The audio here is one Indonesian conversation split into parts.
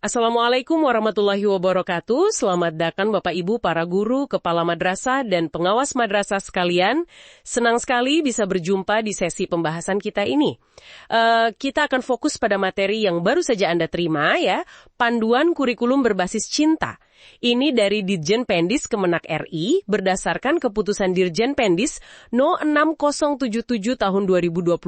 Assalamualaikum warahmatullahi wabarakatuh. Selamat datang Bapak Ibu para guru, kepala madrasah, dan pengawas madrasah sekalian. Senang sekali bisa berjumpa di sesi pembahasan kita ini. Kita akan fokus pada materi yang baru saja Anda terima ya, panduan kurikulum berbasis cinta. Ini dari Ditjen Pendis Kemenak RI berdasarkan keputusan Dirjen Pendis No 6077 tahun 2025.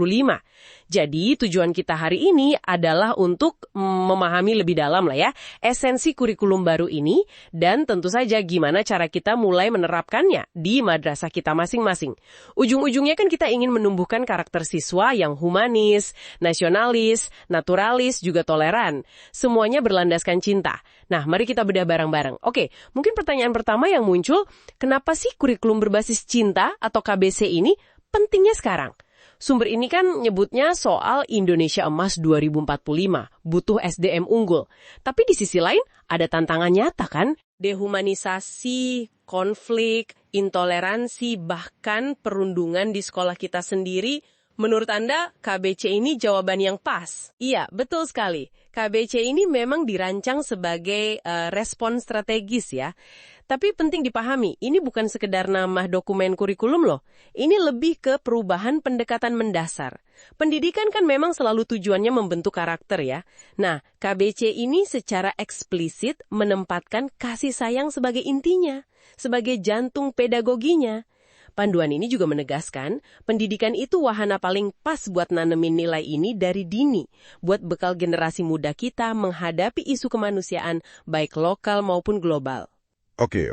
Jadi tujuan kita hari ini adalah untuk memahami lebih dalam lah ya, esensi kurikulum baru ini dan tentu saja gimana cara kita mulai menerapkannya di madrasah kita masing-masing. Ujung-ujungnya kan kita ingin menumbuhkan karakter siswa yang humanis, nasionalis, naturalis, juga toleran. Semuanya berlandaskan cinta. Nah, mari kita bedah bareng-bareng. Oke, mungkin pertanyaan pertama yang muncul, kenapa sih kurikulum berbasis cinta atau KBC ini pentingnya sekarang? Sumber ini kan nyebutnya soal Indonesia Emas 2045, butuh SDM unggul. Tapi di sisi lain, ada tantangan nyata kan? Dehumanisasi, konflik, intoleransi, bahkan perundungan di sekolah kita sendiri. Menurut Anda, KBC ini jawaban yang pas? Iya, betul sekali. KBC ini memang dirancang sebagai respon strategis ya. Tapi penting dipahami, ini bukan sekedar nama dokumen kurikulum loh. Ini lebih ke perubahan pendekatan mendasar. Pendidikan kan memang selalu tujuannya membentuk karakter ya. Nah, KBC ini secara eksplisit menempatkan kasih sayang sebagai intinya, sebagai jantung pedagoginya. Panduan ini juga menegaskan, pendidikan itu wahana paling pas buat nanemin nilai ini dari dini, buat bekal generasi muda kita menghadapi isu kemanusiaan, baik lokal maupun global. Oke.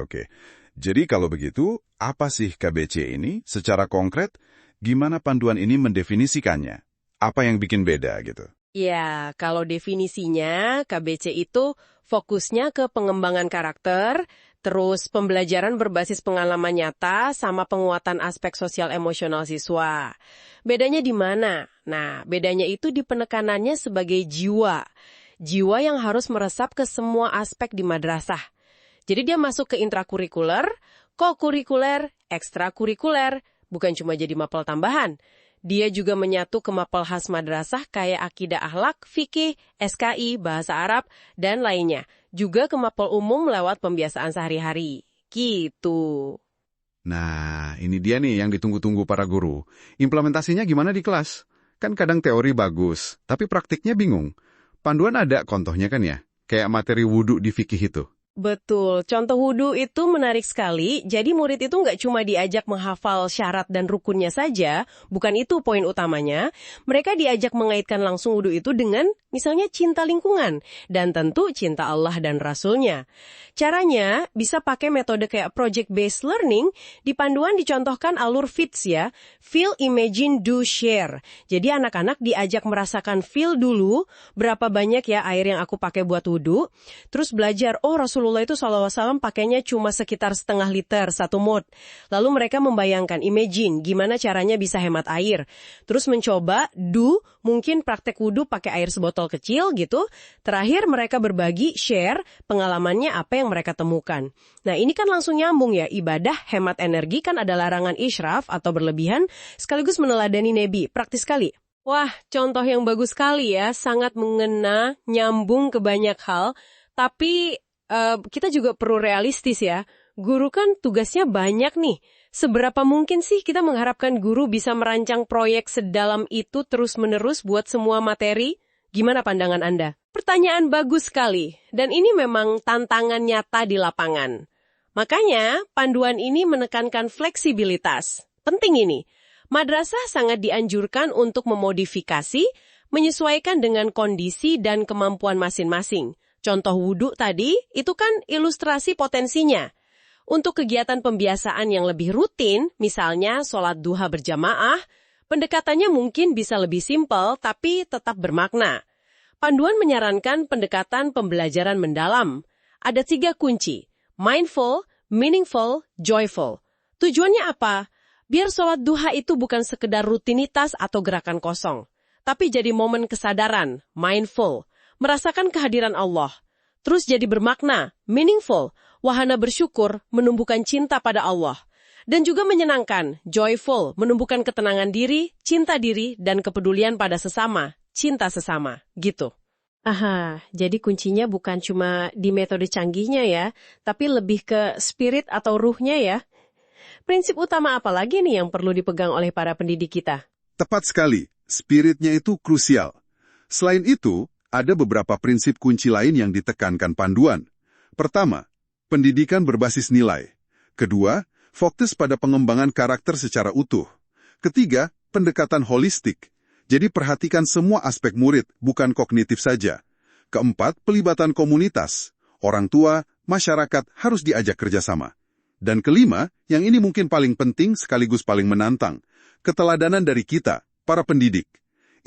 Jadi kalau begitu, apa sih KBC ini? Secara konkret, gimana panduan ini mendefinisikannya? Apa yang bikin beda gitu? Ya, kalau definisinya, KBC itu fokusnya ke pengembangan karakter, terus pembelajaran berbasis pengalaman nyata, sama penguatan aspek sosial emosional siswa. Bedanya di mana? Nah, bedanya itu di penekanannya sebagai jiwa. Jiwa yang harus meresap ke semua aspek di madrasah. Jadi dia masuk ke intrakurikuler, kokurikuler, ekstrakurikuler, bukan cuma jadi mapel tambahan. Dia juga menyatu ke mapel khas madrasah kayak akidah akhlak, fikih, SKI, bahasa Arab, dan lainnya. Juga ke mapel umum lewat pembiasaan sehari-hari. Gitu. Nah, ini dia nih yang ditunggu-tunggu para guru. Implementasinya gimana di kelas? Kan kadang teori bagus, tapi praktiknya bingung. Panduan ada contohnya kan ya? Kayak materi wudhu di fikih itu. Betul, contoh wudhu itu menarik sekali. Jadi murid itu nggak cuma diajak menghafal syarat dan rukunnya saja, bukan itu poin utamanya. Mereka diajak mengaitkan langsung wudhu itu dengan misalnya cinta lingkungan, dan tentu cinta Allah dan Rasulnya. Caranya bisa pakai metode kayak project-based learning. Di panduan dicontohkan alur FITS ya, Feel, Imagine, Do, Share. Jadi anak-anak diajak merasakan feel dulu, berapa banyak ya air yang aku pakai buat wudhu, terus belajar, oh Rasulullah itu SAW pakainya cuma sekitar setengah liter, 1 mud. Lalu mereka membayangkan, imagine, gimana caranya bisa hemat air. Terus mencoba, do, mungkin praktek wudhu pakai air sebotol kecil gitu. Terakhir mereka berbagi, share, pengalamannya apa yang mereka temukan. Nah ini kan langsung nyambung ya, ibadah, hemat energi kan ada larangan israf atau berlebihan, sekaligus meneladani Nabi, praktis sekali. Wah, contoh yang bagus sekali ya, sangat mengena, nyambung ke banyak hal, tapi kita juga perlu realistis ya. Guru kan tugasnya banyak nih. Seberapa mungkin sih kita mengharapkan guru bisa merancang proyek sedalam itu terus-menerus buat semua materi? Gimana pandangan Anda? Pertanyaan bagus sekali. Dan ini memang tantangan nyata di lapangan. Makanya, panduan ini menekankan fleksibilitas. Penting ini. Madrasah sangat dianjurkan untuk memodifikasi, menyesuaikan dengan kondisi dan kemampuan masing-masing. Contoh wudhu tadi, itu kan ilustrasi potensinya. Untuk kegiatan pembiasaan yang lebih rutin, misalnya sholat duha berjamaah, pendekatannya mungkin bisa lebih simpel tapi tetap bermakna. Panduan menyarankan pendekatan pembelajaran mendalam. Ada 3 kunci, mindful, meaningful, joyful. Tujuannya apa? Biar sholat duha itu bukan sekedar rutinitas atau gerakan kosong, tapi jadi momen kesadaran, mindful. Merasakan kehadiran Allah, terus jadi bermakna, meaningful, wahana bersyukur, menumbuhkan cinta pada Allah. Dan juga menyenangkan, joyful, menumbuhkan ketenangan diri, cinta diri, dan kepedulian pada sesama, cinta sesama, gitu. Aha, jadi kuncinya bukan cuma di metode canggihnya ya, tapi lebih ke spirit atau ruhnya ya. Prinsip utama apa lagi nih yang perlu dipegang oleh para pendidik kita? Tepat sekali, spiritnya itu krusial. Selain itu, ada beberapa prinsip kunci lain yang ditekankan panduan. Pertama, pendidikan berbasis nilai. Kedua, fokus pada pengembangan karakter secara utuh. Ketiga, pendekatan holistik. Jadi perhatikan semua aspek murid, bukan kognitif saja. Keempat, pelibatan komunitas. Orang tua, masyarakat harus diajak kerjasama. Dan kelima, yang ini mungkin paling penting sekaligus paling menantang, keteladanan dari kita, para pendidik.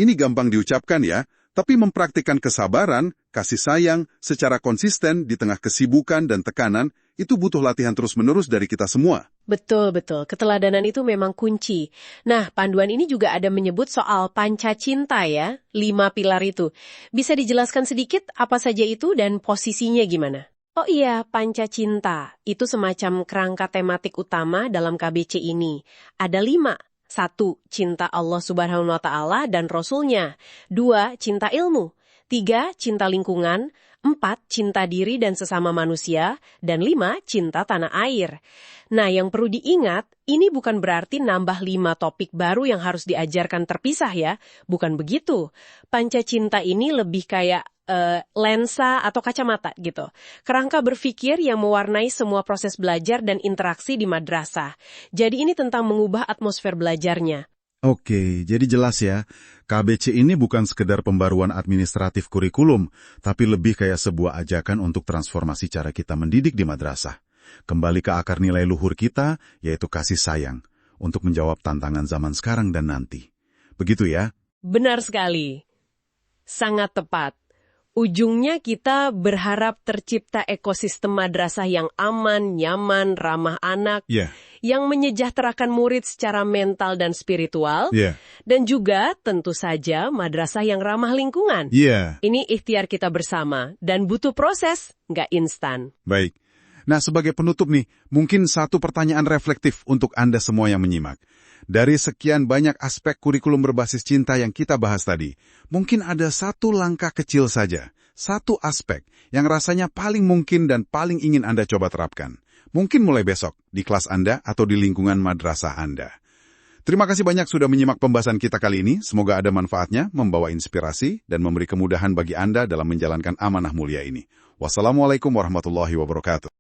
Ini gampang diucapkan ya, tapi mempraktikkan kesabaran, kasih sayang, secara konsisten di tengah kesibukan dan tekanan, itu butuh latihan terus-menerus dari kita semua. Betul, betul. Keteladanan itu memang kunci. Nah, panduan ini juga ada menyebut soal panca cinta ya, 5 pilar itu. Bisa dijelaskan sedikit apa saja itu dan posisinya gimana? Oh iya, panca cinta. Itu semacam kerangka tematik utama dalam KBC ini. Ada 5. 1. Cinta Allah Subhanahu wa Ta'ala dan Rasul-Nya. 2. Cinta ilmu. 3. Cinta lingkungan. 4. Cinta diri dan sesama manusia. Dan 5. Cinta tanah air. Nah, yang perlu diingat, ini bukan berarti nambah 5 topik baru yang harus diajarkan terpisah ya. Bukan begitu. Panca cinta ini lebih kayak lensa atau kacamata gitu. Kerangka berpikir yang mewarnai semua proses belajar dan interaksi di madrasah. Jadi ini tentang mengubah atmosfer belajarnya. Oke, jadi jelas ya, KBC ini bukan sekedar pembaruan administratif kurikulum, tapi lebih kayak sebuah ajakan untuk transformasi cara kita mendidik di madrasah. Kembali ke akar nilai luhur kita, yaitu kasih sayang, untuk menjawab tantangan zaman sekarang dan nanti. Begitu ya? Benar sekali. Sangat tepat. Ujungnya kita berharap tercipta ekosistem madrasah yang aman, nyaman, ramah anak, yang menyejahterakan murid secara mental dan spiritual, dan juga tentu saja madrasah yang ramah lingkungan. Ini ikhtiar kita bersama, dan butuh proses, nggak instan. Baik. Nah, sebagai penutup nih, mungkin satu pertanyaan reflektif untuk Anda semua yang menyimak. Dari sekian banyak aspek kurikulum berbasis cinta yang kita bahas tadi, mungkin ada satu langkah kecil saja, satu aspek yang rasanya paling mungkin dan paling ingin Anda coba terapkan. Mungkin mulai besok, di kelas Anda atau di lingkungan madrasah Anda. Terima kasih banyak sudah menyimak pembahasan kita kali ini. Semoga ada manfaatnya, membawa inspirasi, dan memberi kemudahan bagi Anda dalam menjalankan amanah mulia ini. Wassalamualaikum warahmatullahi wabarakatuh.